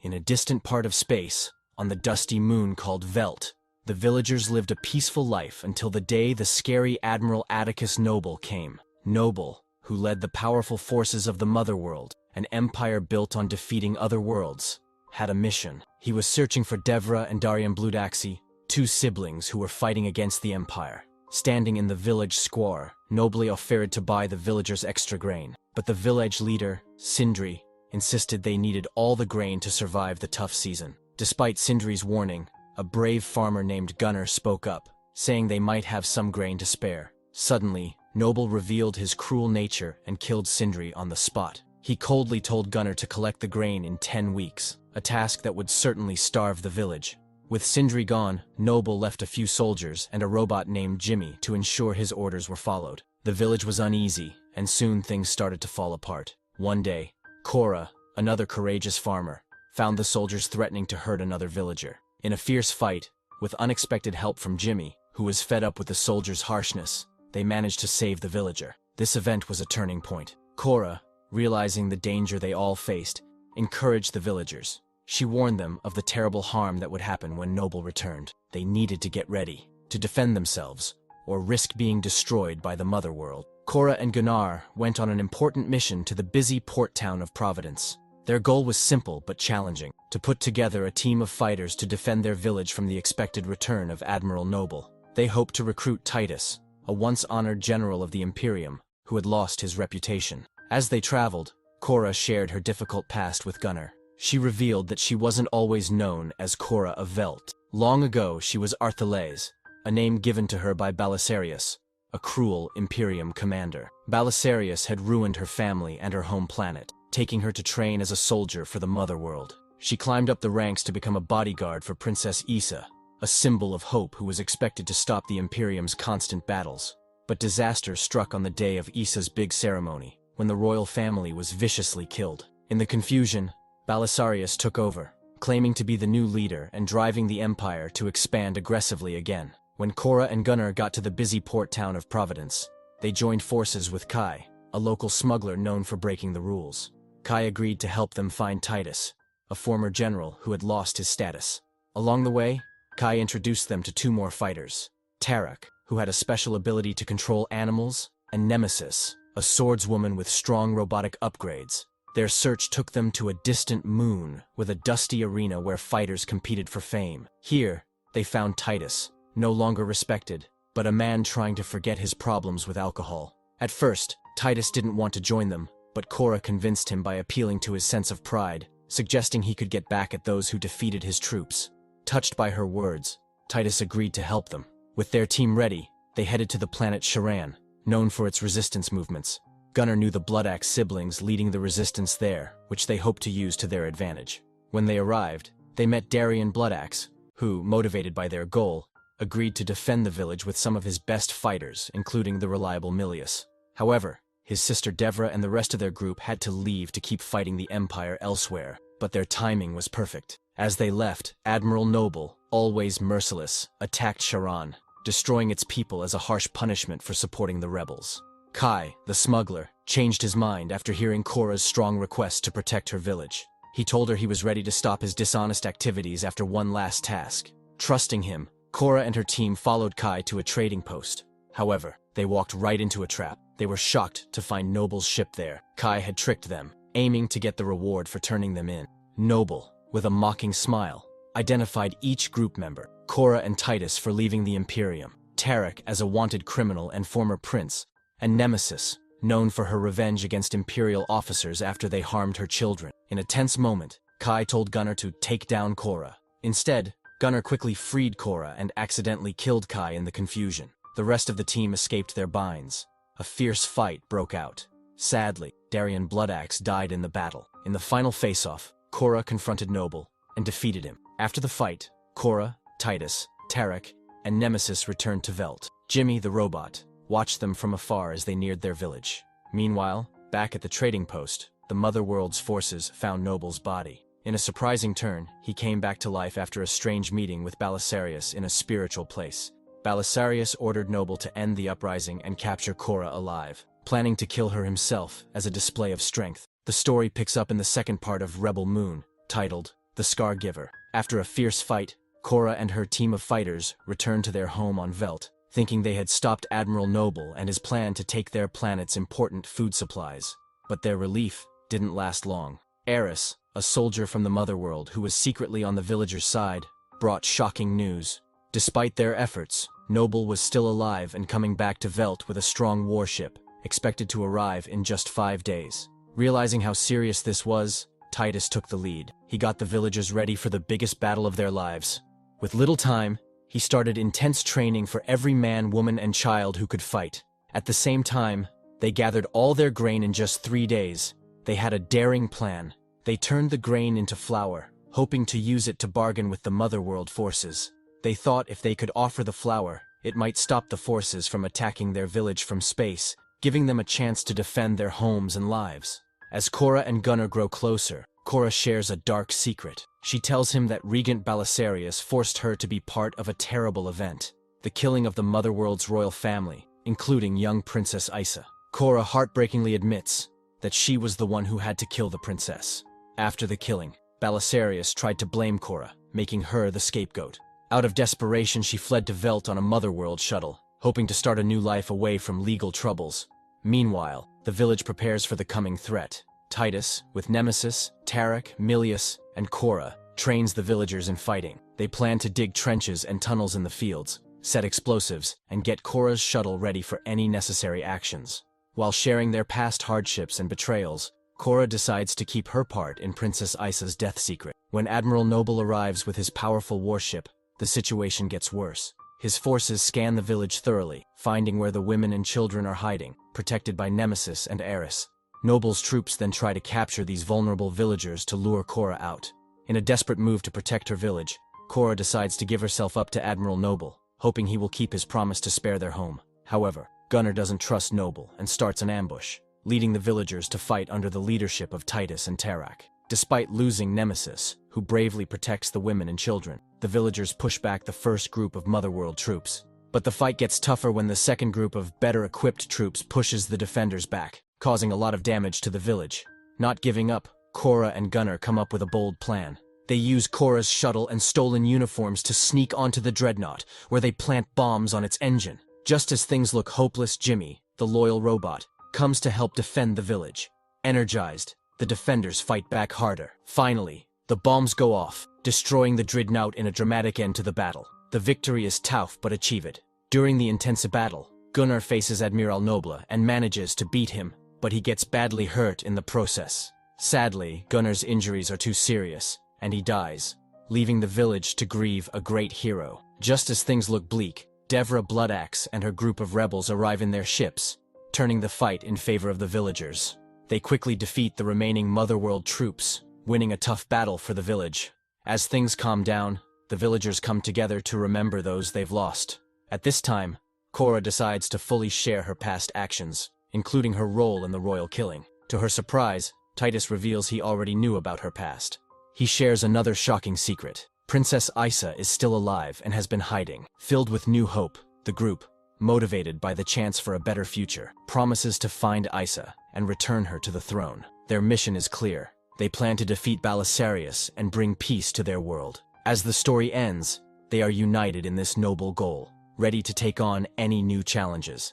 In a distant part of space, on the dusty moon called Veldt, the villagers lived a peaceful life until the day the scary Admiral Atticus Noble came. Noble, who led the powerful forces of the Motherworld, an empire built on defeating other worlds, had a mission. He was searching for Devra and Darrian Bloodaxe, two siblings who were fighting against the Empire. Standing in the village square, Noble offered to buy the villagers extra grain, but the village leader, Sindri, insisted they needed all the grain to survive the tough season. Despite Sindri's warning, a brave farmer named Gunnar spoke up, saying they might have some grain to spare. Suddenly, Noble revealed his cruel nature and killed Sindri on the spot. He coldly told Gunnar to collect the grain in 10 weeks, a task that would certainly starve the village. With Sindri gone, Noble left a few soldiers and a robot named Jimmy to ensure his orders were followed. The village was uneasy, and soon things started to fall apart. One day, Kora, another courageous farmer, found the soldiers threatening to hurt another villager. In a fierce fight, with unexpected help from Jimmy, who was fed up with the soldiers' harshness, they managed to save the villager. This event was a turning point. Kora, realizing the danger they all faced, encouraged the villagers. She warned them of the terrible harm that would happen when Noble returned. They needed to get ready, to defend themselves, or risk being destroyed by the Motherworld. Kora and Gunnar went on an important mission to the busy port town of Providence. Their goal was simple but challenging, to put together a team of fighters to defend their village from the expected return of Admiral Noble. They hoped to recruit Titus, a once-honored general of the Imperium, who had lost his reputation. As they traveled, Kora shared her difficult past with Gunnar. She revealed that she wasn't always known as Kora of Veldt. Long ago, she was Arthelais, a name given to her by Balisarius, a cruel Imperium commander. Balisarius had ruined her family and her home planet, taking her to train as a soldier for the Motherworld. She climbed up the ranks to become a bodyguard for Princess Issa, a symbol of hope who was expected to stop the Imperium's constant battles. But disaster struck on the day of Issa's big ceremony, when the royal family was viciously killed. In the confusion, Balisarius took over, claiming to be the new leader and driving the empire to expand aggressively again. When Kora and Gunnar got to the busy port town of Providence, they joined forces with Kai, a local smuggler known for breaking the rules. Kai agreed to help them find Titus, a former general who had lost his status. Along the way, Kai introduced them to two more fighters, Tarek, who had a special ability to control animals, and Nemesis, a swordswoman with strong robotic upgrades. Their search took them to a distant moon with a dusty arena where fighters competed for fame. Here, they found Titus, no longer respected, but a man trying to forget his problems with alcohol. At first, Titus didn't want to join them, but Kora convinced him by appealing to his sense of pride, suggesting he could get back at those who defeated his troops. Touched by her words, Titus agreed to help them. With their team ready, they headed to the planet Sharan, known for its resistance movements. Gunnar knew the Bloodaxe siblings leading the resistance there, which they hoped to use to their advantage. When they arrived, they met Darrian Bloodaxe, who, motivated by their goal, agreed to defend the village with some of his best fighters, including the reliable Milius. However, his sister Devra and the rest of their group had to leave to keep fighting the Empire elsewhere, but their timing was perfect. As they left, Admiral Noble, always merciless, attacked Sharan, destroying its people as a harsh punishment for supporting the rebels. Kai, the smuggler, changed his mind after hearing Kora's strong request to protect her village. He told her he was ready to stop his dishonest activities after one last task. Trusting him, Kora and her team followed Kai to a trading post. However, they walked right into a trap. They were shocked to find Noble's ship there. Kai had tricked them, aiming to get the reward for turning them in. Noble, with a mocking smile, identified each group member, Kora and Titus for leaving the Imperium, Tarek as a wanted criminal and former prince, and Nemesis, known for her revenge against Imperial officers after they harmed her children. In a tense moment, Kai told Gunnar to take down Kora. Instead, Gunnar quickly freed Kora and accidentally killed Kai in the confusion. The rest of the team escaped their binds. A fierce fight broke out. Sadly, Darrian Bloodaxe died in the battle. In the final face-off, Kora confronted Noble and defeated him. After the fight, Kora, Titus, Tarek, and Nemesis returned to Veldt. Jimmy, the robot, watched them from afar as they neared their village. Meanwhile, back at the trading post, the Motherworld's forces found Noble's body. In a surprising turn, he came back to life after a strange meeting with Balisarius in a spiritual place. Balisarius ordered Noble to end the uprising and capture Kora alive, planning to kill her himself as a display of strength. The story picks up in the second part of Rebel Moon, titled the Scar Giver. After a fierce fight, Kora and her team of fighters returned to their home on Veldt, thinking they had stopped Admiral Noble and his plan to take their planet's important food supplies. But their relief didn't last long. Eris, a soldier from the Motherworld who was secretly on the villagers' side, brought shocking news. Despite their efforts, Noble was still alive and coming back to Veldt with a strong warship, expected to arrive in just 5 days. Realizing how serious this was, Titus took the lead. He got the villagers ready for the biggest battle of their lives. With little time, he started intense training for every man, woman, and child who could fight. At the same time, they gathered all their grain in just 3 days. They had a daring plan. They turned the grain into flour, hoping to use it to bargain with the Motherworld forces. They thought if they could offer the flour, it might stop the forces from attacking their village from space, giving them a chance to defend their homes and lives. As Kora and Gunnar grow closer, Kora shares a dark secret. She tells him that Regent Balisarius forced her to be part of a terrible event, the killing of the Motherworld's royal family, including young Princess Isa. Kora heartbreakingly admits that she was the one who had to kill the princess. After the killing, Balisarius tried to blame Kora, making her the scapegoat. Out of desperation, she fled to Veldt on a Motherworld shuttle, hoping to start a new life away from legal troubles. Meanwhile, the village prepares for the coming threat. Titus, with Nemesis, Tarek, Milius, and Kora, trains the villagers in fighting. They plan to dig trenches and tunnels in the fields, set explosives, and get Kora's shuttle ready for any necessary actions. While sharing their past hardships and betrayals, Kora decides to keep her part in Princess Isa's death secret. When Admiral Noble arrives with his powerful warship, the situation gets worse. His forces scan the village thoroughly, finding where the women and children are hiding, protected by Nemesis and Eris. Noble's troops then try to capture these vulnerable villagers to lure Kora out. In a desperate move to protect her village, Kora decides to give herself up to Admiral Noble, hoping he will keep his promise to spare their home. However, Gunnar doesn't trust Noble and starts an ambush, leading the villagers to fight under the leadership of Titus and Tarek. Despite losing Nemesis, who bravely protects the women and children, the villagers push back the first group of Motherworld troops. But the fight gets tougher when the second group of better-equipped troops pushes the defenders back, causing a lot of damage to the village. Not giving up, Kora and Gunnar come up with a bold plan. They use Kora's shuttle and stolen uniforms to sneak onto the dreadnought, where they plant bombs on its engine. Just as things look hopeless, Jimmy, the loyal robot, comes to help defend the village. Energized, the defenders fight back harder. Finally, the bombs go off, destroying the dreadnought in a dramatic end to the battle. The victory is tough but achieved. During the intense battle, Gunnar faces Admiral Noble and manages to beat him, but he gets badly hurt in the process. Sadly, Gunnar's injuries are too serious, and he dies, leaving the village to grieve a great hero. Just as things look bleak, Devra Bloodaxe and her group of rebels arrive in their ships, turning the fight in favor of the villagers. They quickly defeat the remaining Motherworld troops, winning a tough battle for the village. As things calm down, the villagers come together to remember those they've lost. At this time, Kora decides to fully share her past actions, including her role in the royal killing. To her surprise, Titus reveals he already knew about her past. He shares another shocking secret. Princess Isa is still alive and has been hiding. Filled with new hope, the group, motivated by the chance for a better future, promises to find Isa and return her to the throne. Their mission is clear. They plan to defeat Balisarius and bring peace to their world. As the story ends, they are united in this noble goal, ready to take on any new challenges.